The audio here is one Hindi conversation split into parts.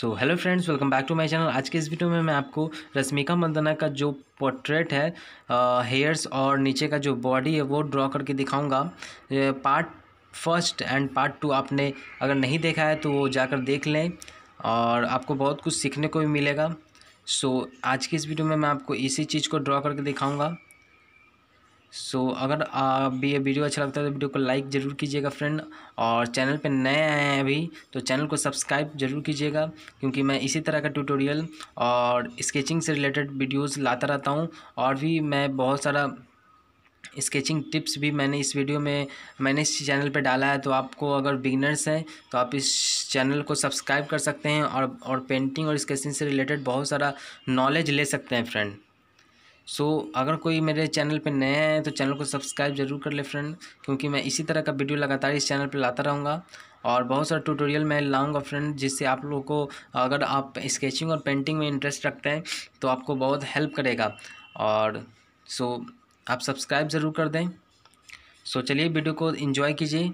So hello friends, welcome back to my channel. आज के इस वीडियो में मैं आपको रश्मिका मंदाना का जो पोर्ट्रेट है, हेयर्स और नीचे का जो बॉडी है वो ड्रॉ करके दिखाऊंगा। Part first and part two आपने अगर नहीं देखा है तो वो जाकर देख लें और आपको बहुत कुछ सीखने को भी मिलेगा। आज की इस वीडियो में मैं आपको इसी चीज़ को ड्रॉ करके दिखाऊँगा। अगर आप ये वीडियो अच्छा लगता है तो वीडियो को लाइक ज़रूर कीजिएगा फ्रेंड, और चैनल पे नए आए हैं अभी तो चैनल को सब्सक्राइब ज़रूर कीजिएगा, क्योंकि मैं इसी तरह का ट्यूटोरियल और स्केचिंग से रिलेटेड वीडियोस लाता रहता हूँ। और भी मैं बहुत सारा स्केचिंग टिप्स भी मैंने इस चैनल पे डाला है, तो आपको अगर बिगिनर्स हैं तो आप इस चैनल को सब्सक्राइब कर सकते हैं और पेंटिंग और स्केचिंग से रिलेटेड बहुत सारा नॉलेज ले सकते हैं फ्रेंड। अगर कोई मेरे चैनल पे नए हैं तो चैनल को सब्सक्राइब ज़रूर कर ले फ्रेंड, क्योंकि मैं इसी तरह का वीडियो लगातार इस चैनल पे लाता रहूँगा और बहुत सारा ट्यूटोरियल मैं लाऊंगा फ्रेंड, जिससे आप लोगों को, अगर आप स्केचिंग और पेंटिंग में इंटरेस्ट रखते हैं तो आपको बहुत हेल्प करेगा। और आप सब्सक्राइब ज़रूर कर दें। चलिए वीडियो को एंजॉय कीजिए।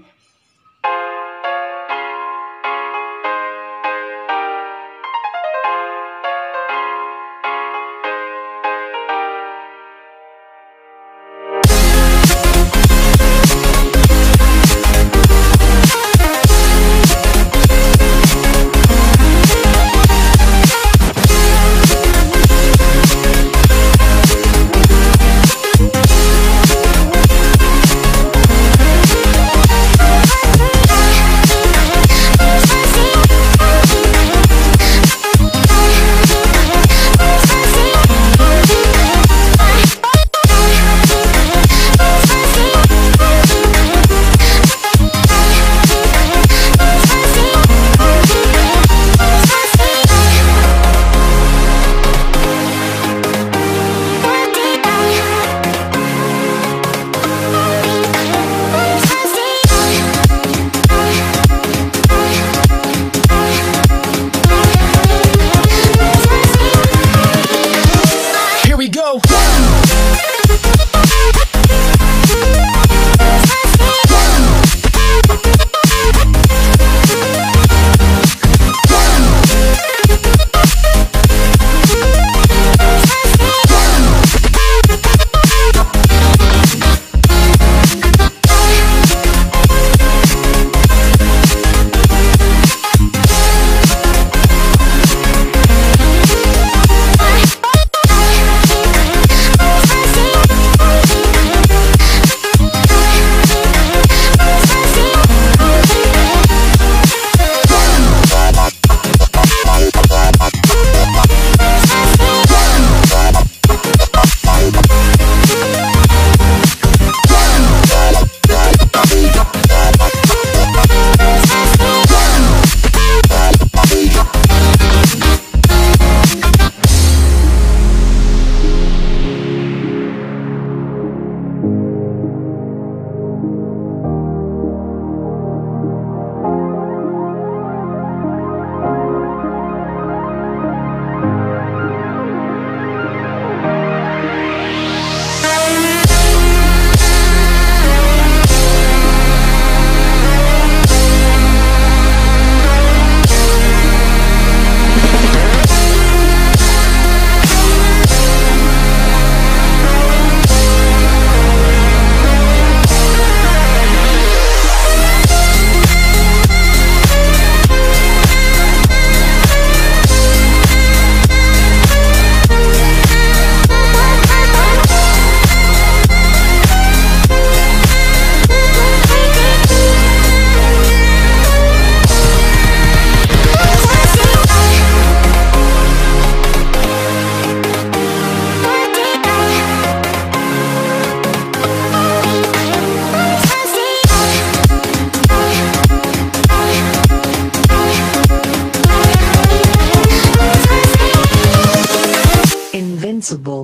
Invincible.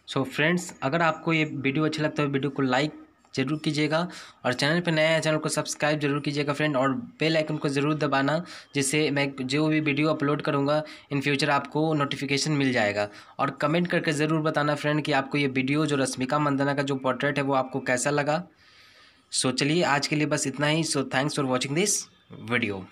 सो फ्रेंड्स, अगर आपको ये वीडियो अच्छा लगता है वीडियो को लाइक ज़रूर कीजिएगा और चैनल पे नया है चैनल को सब्सक्राइब जरूर कीजिएगा फ्रेंड, और बेल आइकन को ज़रूर दबाना, जिससे मैं जो भी वीडियो अपलोड करूँगा इन फ्यूचर आपको नोटिफिकेशन मिल जाएगा। और कमेंट करके ज़रूर बताना फ्रेंड कि आपको ये वीडियो जो रश्मिका मंदाना का जो पोर्ट्रेट है वो आपको कैसा लगा। सो चलिए आज के लिए बस इतना ही। So thanks for watching this video.